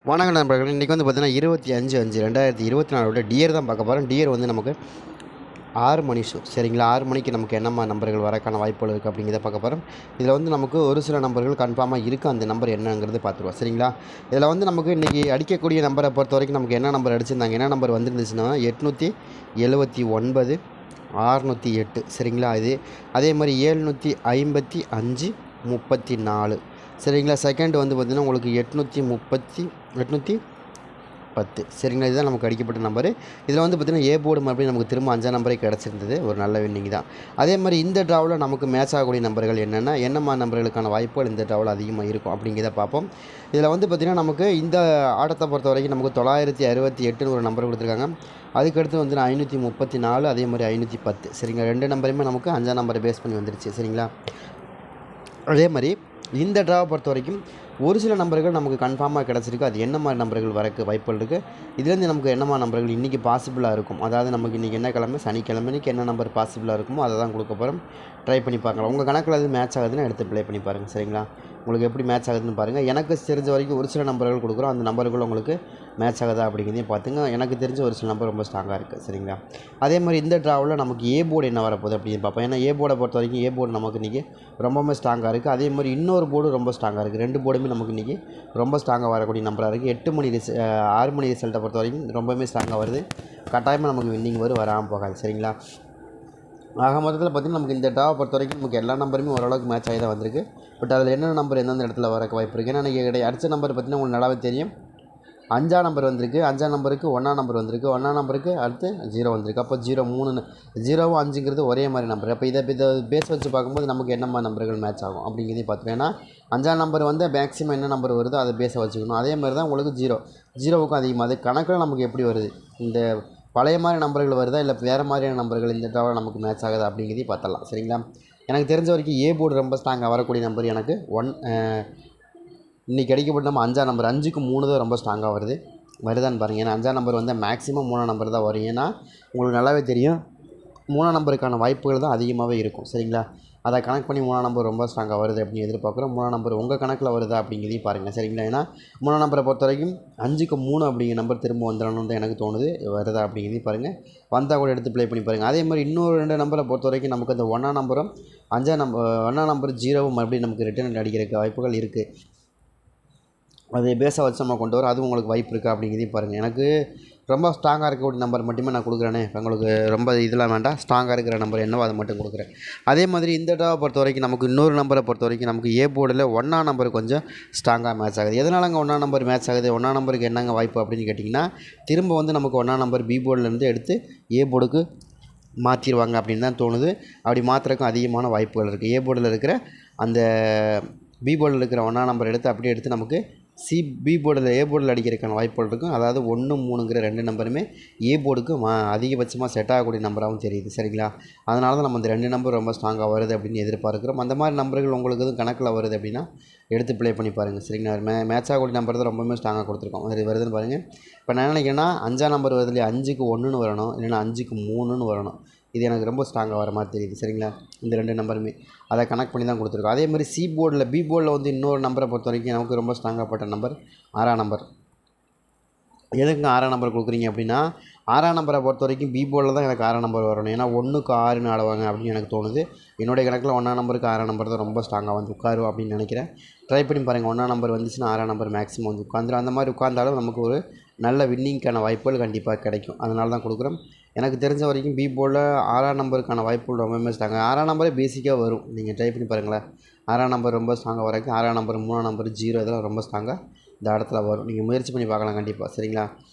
வணக்கம் நண்பர்கள். இன்றைக்கி வந்து பார்த்தீங்கன்னா 25/5/2024 டியர் தான் பார்க்க போகிறோம். டியர் வந்து நமக்கு 6 மணி ஷோ, சரிங்களா? 6 மணிக்கு நமக்கு என்னம்மா நம்பர்கள் வரக்கான வாய்ப்புகள் இருக்குது அப்படிங்கிறத பார்க்க போகிறோம். இதில் வந்து நமக்கு ஒரு சில நம்பர்கள் கன்ஃபார்மாக இருக்குது. அந்த நம்பர் என்னங்கிறது பார்த்துருவோம், சரிங்களா? இதில் வந்து நமக்கு இன்றைக்கி அடிக்கக்கூடிய நம்பரை பொறுத்த வரைக்கும் நமக்கு என்ன நம்பர் அடிச்சிருந்தாங்க, என்ன நம்பர் வந்துருந்துச்சுன்னா 879 608, சரிங்களா? இது அதே மாதிரி 755 34, சரிங்களா? செகண்ட் வந்து பார்த்திங்கன்னா உங்களுக்கு 810, சரிங்களா? இதுதான் நமக்கு அடிக்கப்பட்ட நம்பரு. இதில் வந்து பார்த்திங்கன்னா ஏ போர்டு மறுபடியும் நமக்கு திரும்ப 5 நம்பரே கிடச்சிருந்தது. ஒரு நல்ல வின்னிங் தான். அதே மாதிரி இந்த ட்ராவில் நமக்கு மேட்ச் ஆகக்கூடிய நம்பர்கள் என்னம்மா நம்பர்களுக்கான வாய்ப்புகள் இந்த ட்ராவில் அதிகமாக இருக்கும் அப்படிங்கிறத பார்ப்போம். இதில் வந்து பார்த்திங்கன்னா நமக்கு இந்த ஆட்டத்தை பொறுத்த வரைக்கும் நமக்கு 968 ஒரு நம்பர் கொடுத்துருக்காங்க. அதுக்கடுத்து வந்து 534, அதே மாதிரி 510, சரிங்களா? 2 நம்பருமே நமக்கு 5 நம்பரை பேஸ் பண்ணி வந்துருச்சு, சரிங்களா? அதே மாதிரி இந்த ட்ராவை பொறுத்த வரைக்கும் ஒரு சில நம்பர்கள் நமக்கு கன்ஃபார்மாக கிடச்சிருக்கு. அது என்ன மாதிரி நம்பர்கள் வரக்கு வாய்ப்புகள் இருக்குது, இதுலேருந்து நமக்கு என்ன மாதிரி நம்பர்கள் இன்றைக்கி பாசிபிளாக இருக்கும், அதாவது நமக்கு இன்றைக்கி என்ன கிழமை, சனிக்கிழமைக்கு என்ன நம்பர் பாசிபிளாக இருக்குமோ அதை தான் கொடுக்க போகிறோம். ட்ரை பண்ணி பார்க்கலாம். உங்கள் கணக்கில் அது மேட்ச் ஆகுதுன்னு எடுத்து ப்ளே பண்ணி பாருங்கள், சரிங்களா? உங்களுக்கு எப்படி மேட்ச் ஆகுதுன்னு பாருங்கள். எனக்கு தெரிஞ்ச வரைக்கும் ஒரு சில நம்பர்கள் கொடுக்குறோம். அந்த நம்பர்கள் உங்களுக்கு மேட்ச் ஆகுதா அப்படிங்கிறதையும் பார்த்துங்க. எனக்கு தெரிஞ்ச ஒரு சில நம்பர் ரொம்ப ஸ்ட்ராங்காக இருக்குது, சரிங்களா? அதே மாதிரி இந்த ட்ராவில் நமக்கு ஏ போர்டு என்ன வரப்போகுது அப்படின்னு பார்ப்போம். ஏன்னா ஏ போர்டை பொறுத்த வரைக்கும் ஏ போர்டு நமக்கு இன்றைக்கி ரொம்பவுமே ஸ்ட்ராங்காக இருக்குது. அதே மாதிரி இன்னொரு போர்டு ரொம்ப ஸ்ட்ராங்காக இருக்குது. 2 போர்டுமே நமக்கு இன்றைக்கி ரொம்ப ஸ்ட்ராங்காக வரக்கூடிய நம்பராக இருக்குது. 6 மணி ரிசல்ட்டை பொறுத்த வரைக்கும் ரொம்பவுமே ஸ்ட்ராங்காக வருது. கட்டாயமாக நமக்கு வின்னிங் வராமல் போகாது, சரிங்களா? ஆக மொத்தத்தில் பார்த்திங்கன்னா நமக்கு இந்த ட்ராவை பொறுத்த வரைக்கும் நமக்கு எல்லா நம்பருமே ஓரளவுக்கு மேட்ச் ஆகி தான் வந்திருக்கு. பட் அதில் என்னென்ன நம்பர் எந்தெந்த இடத்துல வரக்கு வாய்ப்பு இருக்குது, ஏன்னா நீங்கள் அடித்த நம்பர் பார்த்திங்கன்னா உங்களுக்கு நல்லாவே தெரியும். 5ஆம் நம்பர் வந்திருக்கு, 5ஆம் நம்பருக்கு 1ஆம் நம்பர் வந்திருக்கு, 1ஆம் நம்பருக்கு அடுத்து 0 வந்திருக்கு. அப்போ 0 3 0வும் 5ங்கிறது ஒரே மாதிரி நம்பர். அப்போ இதை பேஸ் வச்சு பார்க்கும்போது நமக்கு என்னம்மா நம்பர்கள் மேட்ச் ஆகும் அப்படிங்கிறதையும் பார்த்துருவேன். ஏன்னா 5ஆம் நம்பர் வந்து மேக்ஸிமம் என்ன நம்பர் வருதோ அதை பேஸை வச்சுக்கணும். அதே மாதிரி தான் உங்களுக்கு 0வுக்கும் அதிகமாக அது கணக்கில் நமக்கு எப்படி வருது, இந்த பழைய மாதிரி நம்பர்கள் வருதா இல்லை வேறு மாதிரியான நம்பர்கள் இந்த ட்ராவில் நமக்கு மேட்ச் ஆகுது அப்படிங்கிறதையும் பார்த்தலாம், சரிங்களா? எனக்கு தெரிஞ்ச வரைக்கும் ஏ போர்டு ரொம்ப ஸ்ட்ராங்காக வரக்கூடிய நம்பர் எனக்கு இன்றைக்கி கிடைக்கப்பட்ட நம்ம 5ஆம் நம்பர் 5க்கு 3 தான் ரொம்ப ஸ்ட்ராங்காக வருதான்னு பாருங்கள். ஏன்னா 5ஆம் நம்பர் வந்து மேக்ஸிமம் 3ஆம் நம்பர் தான் வரும். ஏன்னா உங்களுக்கு நல்லாவே தெரியும் 3ஆம் நம்பருக்கான வாய்ப்புகள் தான் அதிகமாகவே இருக்கும், சரிங்களா? அதை கணக்கு பண்ணி 3ஆம் நம்பர் ரொம்ப ஸ்ட்ராங்காக வருது அப்படின்னு எதிர்பார்க்குறோம். 3ஆம் நம்பர் உங்கள் கணக்கில் வருதா அப்படிங்கிறதையும் பாருங்கள், சரிங்களா? ஏன்னா 3ஆம் நம்பரை பொறுத்த வரைக்கும் 5க்கு 3 அப்படிங்கிற நம்பர் திரும்ப வந்துடணும்னு தான் எனக்கு தோணுது. வருதா அப்படிங்கிறதையும் பாருங்கள். வந்தால் கூட எடுத்து ப்ளே பண்ணி பாருங்கள். அதே மாதிரி இன்னொரு 2 நம்பரை பொறுத்த வரைக்கும் நமக்கு அந்த 1ஆம் நம்பரும் 1ஆம் நம்பர் 0வும் மறுபடியும் நமக்கு ரிட்டர்ன் அடிக்கிறதுக்கு வாய்ப்புகள் இருக்குது. அதை பேஸாக வச்சு நம்ம கொண்டு வரோம். அதுவும் உங்களுக்கு வாய்ப்பு இருக்குது அப்படிங்கிறதையும் பாருங்கள். எனக்கு ரொம்ப ஸ்ட்ராங்காக இருக்கக்கூடிய நம்பர் மட்டுமே நான் கொடுக்குறேனே, உங்களுக்கு ரொம்ப இதெல்லாம் வேண்டாம். ஸ்ட்ராங்காக இருக்கிற நம்பர் என்னவோ அதை மட்டும் கொடுக்குறேன். அதே மாதிரி இந்த ட்ராவை பொறுத்த வரைக்கும் நமக்கு இன்னொரு நம்பரை பொறுத்த வரைக்கும் நமக்கு ஏ போர்டில் 1ஆம் நம்பர் கொஞ்சம் ஸ்ட்ராங்காக மேட்ச் ஆகுது. எதனாலங்க 1ஆம் நம்பர் மேட்ச் ஆகுது, 1ஆம் நம்பருக்கு என்னங்க வாய்ப்பு அப்படின்னு கேட்டிங்கன்னா, திரும்ப வந்து நமக்கு 1ஆம் நம்பர் பி போர்டிலேருந்து எடுத்து ஏ போர்டுக்கு மாற்றிடுவாங்க அப்படின்னு தான் தோணுது. அப்படி மாற்றுறதுக்கும் அதிகமான வாய்ப்புகள் இருக்குது. ஏ போர்டில் இருக்கிற அந்த பி போர்டில் இருக்கிற 1ஆம் நம்பர் அப்படியே எடுத்து நமக்கு பி போர்டில் ஏ போர்டில் அடிக்கிறதுக்கான வாய்ப்புகள் இருக்கும். அதாவது 1 3ங்கிற 2 நம்பருமே ஏ போர்டுக்கு அதிகபட்சமாக செட் ஆகக்கூடிய நம்பராகவும் தெரியுது, சரிங்களா? அதனால தான் நம்ம இந்த 2 நம்பர் ரொம்ப ஸ்ட்ராங்காக வருது அப்படின்னு எதிர்பார்க்குறோம். அந்த மாதிரி நம்பர்கள் உங்களுக்கு எதுவும் கணக்கில் வருது அப்படின்னா எடுத்து ப்ளே பண்ணி பாருங்கள், சரிங்களா? மேட்ச் ஆகக்கூடிய நம்பர் தான் ரொம்பவுமே ஸ்ட்ராங்காக கொடுத்துருக்கோம். அது வருதுன்னு பாருங்கள். இப்போ நான் நினைக்கிறேன்னா 5ஆம் நம்பர் வருது இல்லையா, 5க்கு 1ன்னு வரணும், இல்லைன்னா 5க்கு 3ன்னு வரணும். இது எனக்கு ரொம்ப ஸ்ட்ராங்காக வர மாதிரி தெரியுது, சரிங்களா? இந்த 2 நம்பருமே அதை கனெக்ட் பண்ணி தான் கொடுத்துருக்கோம். அதே மாதிரி பி போர்டில் வந்து இன்னொரு நம்பரை பொறுத்த வரைக்கும் நமக்கு ரொம்ப ஸ்ட்ராங்காகப்பட்ட நம்பர் 6ஆம் நம்பர். எதுக்குங்க 6ஆம் நம்பர் கொடுக்குறீங்க அப்படின்னா, 6ஆம் நம்பரை பொறுத்த வரைக்கும் பி போர்டில் தான் எனக்கு 6ஆம் நம்பர் வரணும். ஏன்னா 1க்கு 6ன்னு ஆடுவாங்க அப்படின்னு எனக்கு தோணுது. என்னுடைய கணக்கில் 1ஆம் நம்பருக்கு 6ஆம் நம்பர் தான் ரொம்ப ஸ்ட்ராங்காக வந்து உட்காரும் அப்படின்னு நினைக்கிறேன். ட்ரை பண்ணி பாருங்கள். 1ஆம் நம்பர் வந்துச்சுன்னா 6ஆம் நம்பர் மேக்ஸிமம் வந்து உட்காந்துரும். அந்த மாதிரி உட்காந்தாலும் நமக்கு ஒரு நல்ல வின்னிங்க்கான வாய்ப்புகள் கண்டிப்பாக கிடைக்கும். அதனால தான் கொடுக்குறோம். எனக்கு தெரிஞ்ச வரைக்கும் பி போர்டில் 6ஆம் நம்பருக்கான வாய்ப்புகள் ரொம்பவே ஸ்ட்ராங்காக 6ஆம் நம்பரே பேசிக்காக வரும். நீங்கள் ட்ரை பண்ணி பாருங்களேன். 6ஆம் நம்பர் ரொம்ப ஸ்ட்ராங்காக வரைக்கும் 6ஆம் நம்பர் 3ஆம் நம்பர் 0 இதெல்லாம் ரொம்ப ஸ்ட்ராங்காக இந்த இடத்துல வரும். நீங்கள் முயற்சி பண்ணி பார்க்கலாம் கண்டிப்பாக, சரிங்களா?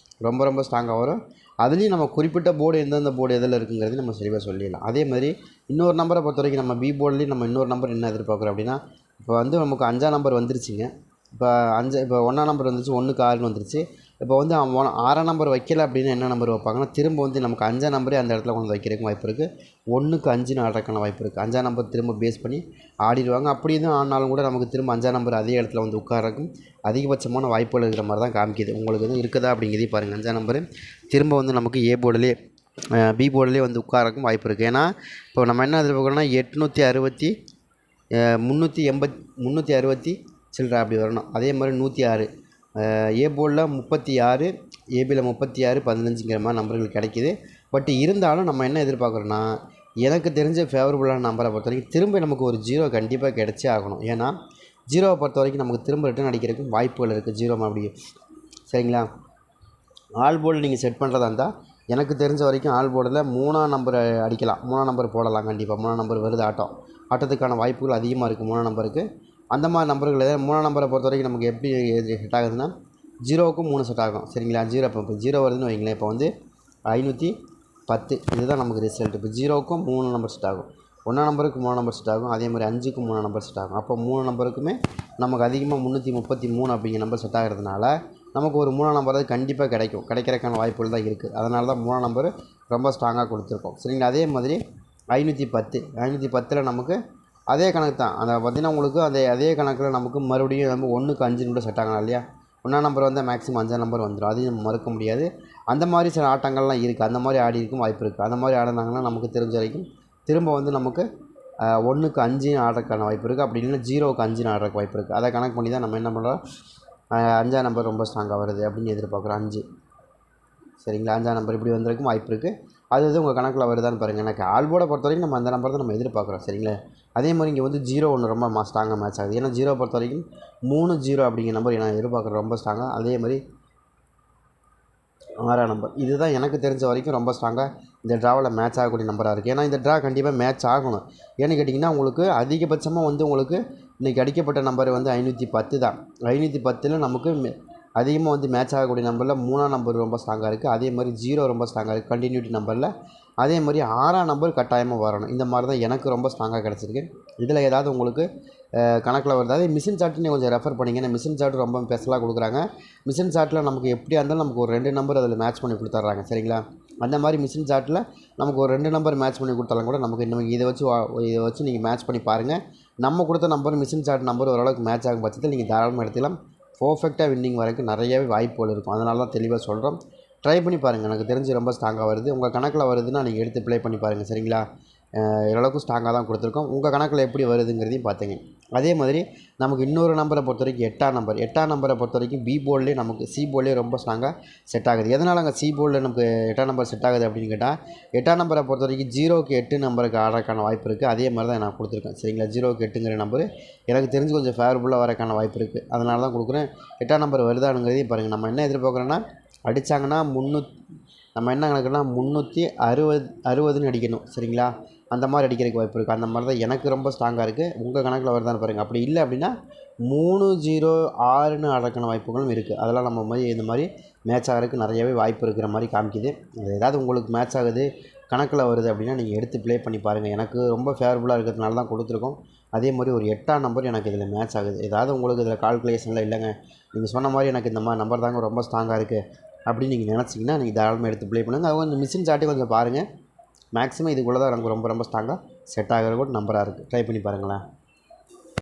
ரொம்ப ஸ்ட்ராங்காக வரும். அதுலேயும் நம்ம குறிப்பிட்ட போர்டு எந்தெந்த போர்டு எதில் இருக்குங்கிறது நம்ம தெளிவாக சொல்லிடலாம். அதே மாதிரி இன்னொரு நம்பரை பொறுத்த வரைக்கும் நம்ம பி போர்ட்லேயும் நம்ம இன்னொரு நம்பர் என்ன எதிர்பார்க்குறோம் அப்படின்னா, இப்போ வந்து நமக்கு 5ஆம் நம்பர் வந்துருச்சுங்க. இப்போ 1ஆம் நம்பர் வந்துருச்சு, 1க்கு 6ன்னு வந்துருச்சு. இப்போ வந்து 6ஆம் நம்பர் வைக்கல அப்படின்னா என்ன நம்பர் வைப்பாங்கன்னா, திரும்ப வந்து நமக்கு 5ஆம் நம்பரே அந்த இடத்துல கொண்டு வைக்கிறதுக்கு வாய்ப்பு இருக்குது. 1க்கு 5ன்னு ஆடுறதுக்கான வாய்ப்பு இருக்குது. 5ஆம் நம்பர் திரும்ப பேஸ் பண்ணி ஆடிடுவாங்க. அப்படி எதுவும் ஆனாலும் கூட நமக்கு திரும்ப 5ஆம் நம்பர் அதே இடத்துல வந்து உட்காரக்கும் அதிகபட்சமான வாய்ப்புகள் இருக்கிற மாதிரி தான் காமிக்குது. உங்களுக்கு எதுவும் இருக்குதா அப்படிங்கிறதையும் பாருங்கள். 5ஆம் நம்பர் திரும்ப வந்து நமக்கு ஏ போர்டிலே பி போர்டிலே வந்து உட்காரக்கும் வாய்ப்பு இருக்குது. ஏன்னா இப்போ நம்ம என்ன எதிர்பார்க்குறோம்னா 860 360 சில்லற அப்படி வரணும். அதே மாதிரி 106 ஏ போர்டில் 36, ஏபியில் 36, 15ங்கிற மாதிரி நம்பர்கள் கிடைக்கிது. பட் இருந்தாலும் நம்ம என்ன எதிர்பார்க்குறோன்னா, எனக்கு தெரிஞ்ச ஃபேவரபுளான நம்பரை பொறுத்த வரைக்கும் திரும்ப நமக்கு ஒரு 0 கண்டிப்பாக கிடச்சே ஆகணும். ஏன்னா 0வை பொறுத்த வரைக்கும் நமக்கு திரும்ப ரிட்டர்ன் அடிக்கிறதுக்கும் வாய்ப்புகள் இருக்குது 0 மறுபடியும். சரிங்களா? ஆல் போர்டில் நீங்கள் செட் பண்ணுறதா இருந்தால் எனக்கு தெரிஞ்ச வரைக்கும் ஆல் போர்டில் 3ஆம் நம்பரை அடிக்கலாம். 3ஆம் நம்பர் போடலாம் கண்டிப்பாக. 3ஆம் நம்பர் வருது ஆட்டத்துக்கான வாய்ப்புகள் அதிகமாக இருக்குது 3ஆம் நம்பருக்கு. அந்த மாதிரி நம்பர்கள் 3ஆம் நம்பரை பொறுத்த வரைக்கும் நமக்கு எப்படி செட் ஆகுதுன்னா 0க்கும் 3 செட் ஆகும். சரிங்களா? 0 இப்போ 0 வருதுன்னு வைங்களேன். இப்போ வந்து 510 இதுதான் நமக்கு ரிசல்ட். இப்போ 0க்கும் 3 நம்பர் செட் ஆகும். 1ஆம் நம்பருக்கு 3 நம்பர் செட் ஆகும். அதே மாதிரி 5க்கும் 3 நம்பர் செட் ஆகும். அப்போ 3 நம்பருக்குமே நமக்கு அதிகமாக 333 அப்படிங்கிற நம்பர் செட் ஆகிறதுனால நமக்கு ஒரு 3ஆம் நம்பர் கண்டிப்பாக கிடைக்கிறதுக்கான வாய்ப்புகள் தான் இருக்குது. அதனால தான் 3ஆம் நம்பர் ரொம்ப ஸ்ட்ராங்காக கொடுத்துருக்கோம். சரிங்களா? அதே மாதிரி 510 நமக்கு அதே கணக்கு தான். அந்த பார்த்திங்கன்னா உங்களுக்கு அதே கணக்கில் நமக்கு மறுபடியும் நம்ம 1க்கு 5 கூட செட் ஆகலாம் இல்லையா? 1ஆம் நம்பர் வந்தால் மேக்ஸிமம் 5ஆம் நம்பர் வந்துடும். அதையும் நம்ம மறுக்க முடியாது. அந்த மாதிரி சில ஆட்டங்கள்லாம் இருக்குது. அந்த மாதிரி ஆடி இருக்கும் வாய்ப்பு இருக்குது. அந்த மாதிரி ஆடினாங்கன்னா நமக்கு தெரிஞ்ச வரைக்கும் திரும்ப வந்து நமக்கு 1க்கு 5 ஆடுறதுக்கான வாய்ப்பு இருக்குது. அப்படி இல்லைன்னா 0க்கு 5 ஆடுறதுக்கு வாய்ப்பு இருக்குது. அதை கணக்கு பண்ணி தான் நம்ம என்ன பண்ணுறோம், 5ஆம் நம்பர் ரொம்ப ஸ்ட்ராங்காக வருது அப்படின்னு எதிர்பார்க்குறோம். 5 சரிங்களா? 5ஆம் நம்பர் இப்படி வந்திருக்கும் வாய்ப்பு இருக்குது. அது உங்கள் கணக்கில் வருதான்னு பாருங்கள். எனக்கு ஆல் போர்டை பொறுத்த வரைக்கும் நம்ம அந்த நம்பர் தான் நம்ம எதிர்பார்க்குறோம். சரிங்களா? அதே மாதிரி இங்கே வந்து 0 ஒன்று ரொம்ப ஸ்ட்ராங்காக மேட்ச் ஆகுது. ஏன்னா 0 பொறுத்த வரைக்கும் 3-0 அப்படிங்கிற நம்பர் நான் எதிர்பார்க்குறேன் ரொம்ப ஸ்ட்ராங்காக. அதே மாதிரி 6ஆம் நம்பர் இதுதான் எனக்கு தெரிஞ்ச வரைக்கும் ரொம்ப ஸ்ட்ராங்காக இந்த ட்ராவில் மேட்ச் ஆகக்கூடிய நம்பராக இருக்குது. ஏன்னா இந்த ட்ரா கண்டிப்பாக மேட்ச் ஆகணும். ஏன்னு கேட்டிங்கன்னா உங்களுக்கு அதிகபட்சமாக வந்து உங்களுக்கு இன்றைக்கி அடிக்கப்பட்ட நம்பர் வந்து 510 தான். 510ல் நமக்கு அதிகமாக வந்து மேட்ச் ஆகக்கூடிய நம்பரில் 3ஆம் நம்பர் ரொம்ப ஸ்ட்ராங்காக இருக்குது. அதே மாதிரி 0 ரொம்ப ஸ்ட்ராங்காக இருக்குது கண்டினியூட்டி நம்பரில். அதே மாதிரி 6ஆம் நம்பர் கட்டாயமாக வரணும். இந்த மாதிரி தான் எனக்கு ரொம்ப ஸ்ட்ராங்காக கிடச்சிருக்கு. இதில் ஏதாவது உங்களுக்கு கணக்கில் வருது. அதே மிஷின் சார்ட்டு கொஞ்சம் ரெஃபர் பண்ணிங்கன்னா மிஷின் சார்ட் ரொம்ப ஸ்பெஷலாக கொடுக்குறாங்க. மிஷின் சார்ட்டில் நமக்கு எப்படியா இருந்தாலும் நமக்கு ஒரு 2 நம்பர் அதில் மேட்ச் பண்ணி கொடுத்துட்றாங்க. சரிங்களா? அந்த மாதிரி மிஷின் சார்ட்டில் நமக்கு ஒரு 2 நம்பர் மேட்ச் பண்ணி கொடுத்தாலும் கூட நமக்கு இன்னும் இதை வச்சு நீங்கள் மேட்ச் பண்ணி பாருங்கள். நம்ம கொடுத்த நம்பர் மிஷின் சார்ட் நம்பர் ஓரளவுக்கு மேட்ச் ஆகும் பட்சத்தில் நீங்கள் தாராளமாக எடுத்துக்கலாம். பர்ஃபெக்டாக வின்னிங் வரைக்கும் நிறையவே வாய்ப்புகள் இருக்கும். அதனால தான் தெளிவாக சொல்கிறோம். ட்ரை பண்ணி பாருங்கள். எனக்கு தெரிஞ்சு ரொம்ப ஸ்ட்ராங்காக வருது. உங்கள் கணக்கில் வருதுன்னா நீங்கள் எடுத்து ப்ளே பண்ணி பாருங்கள். சரிங்களா? ஓரளவுக்கு ஸ்ட்ராங்காக தான் கொடுத்துருக்கோம். உங்கள் கணக்கில் எப்படி வருதுங்கிறதையும் பார்த்துங்க. அதே மாதிரி நமக்கு இன்னொரு நம்பரை பொறுத்த வரைக்கும் 8ஆம் நம்பரை பொறுத்த வரைக்கும் பி போர்ட்லேயே நமக்கு சி போர்ட்லேயே ரொம்ப ஸ்ட்ராங்காக செட் ஆகுது. எதனால் அங்கே சி போர்டில் நமக்கு 8ஆம் நம்பர் செட் ஆகுது அப்படின்னு கேட்டால் 8ஆம் நம்பரை பொறுத்த வரைக்கும் 0க்கு 8 நம்பருக்கு ஆடுறதுக்கான வாய்ப்பு இருக்குது. அதே மாதிரி தான் நான் கொடுத்துருக்கேன். சரிங்களா? 0க்கு 8ங்கிற நம்பர் எனக்கு தெரிஞ்சு கொஞ்சம் ஃபேவரபுளாக வரக்கான வாய்ப்பு இருக்குது. அதனால தான் கொடுக்குறேன். 8ஆம் நம்பர் வருதானுங்கிறதையும் பாருங்கள். நம்ம என்ன எதிர்பார்க்குறோன்னா அடித்தாங்கன்னா நம்ம என்ன கணக்குன்னா 360ன்னு அடிக்கணும். சரிங்களா? அந்த மாதிரி அடிக்கிறதுக்கு வாய்ப்பு இருக்குது. அந்த மாதிரி தான் எனக்கு ரொம்ப ஸ்ட்ராங்காக இருக்குது. உங்கள் கணக்கில் வருதான்னு பாருங்கள். அப்படி இல்லை அப்படின்னா 3-0-6ன்னு ஆடுறதுக்கான வாய்ப்புகளும் இருக்குது. அதெல்லாம் நம்ம இந்த மாதிரி மேட்ச் ஆகிறதுக்கு நிறையவே வாய்ப்பு இருக்கிற மாதிரி காமிக்குது. அது ஏதாவது உங்களுக்கு மேட்ச் ஆகுது கணக்கில் வருது அப்படின்னா நீங்கள் எடுத்து ப்ளே பண்ணி பாருங்கள். எனக்கு ரொம்ப ஃபேவரபுளாக இருக்கிறதுனால தான் கொடுத்துருக்கோம். அதே மாதிரி ஒரு 8ஆம் நம்பர் எனக்கு இதில் மேட்ச் ஆகுது. ஏதாவது உங்களுக்கு இதில் கால்குலேஷனில் இல்லைங்க நீங்கள் சொன்ன மாதிரி எனக்கு இந்த மாதிரி நம்பர் தாங்க ரொம்ப ஸ்ட்ராங்காக இருக்குது அப்படின்னு நீங்கள் நினச்சிங்கன்னா நீங்கள் தாராளமாக எடுத்து ப்ளே பண்ணுங்கள். அது கொஞ்சம் மிஷின் சார்ட்டே கொஞ்சம் பாருங்கள். மேக்ஸிமம் இதுக்குள்ளே தான் எனக்கு ரொம்ப ரொம்ப ஸ்ட்ராங்காக செட் ஆகிற கூட நம்பராக இருக்குது. ட்ரை பண்ணி பாருங்களேன்.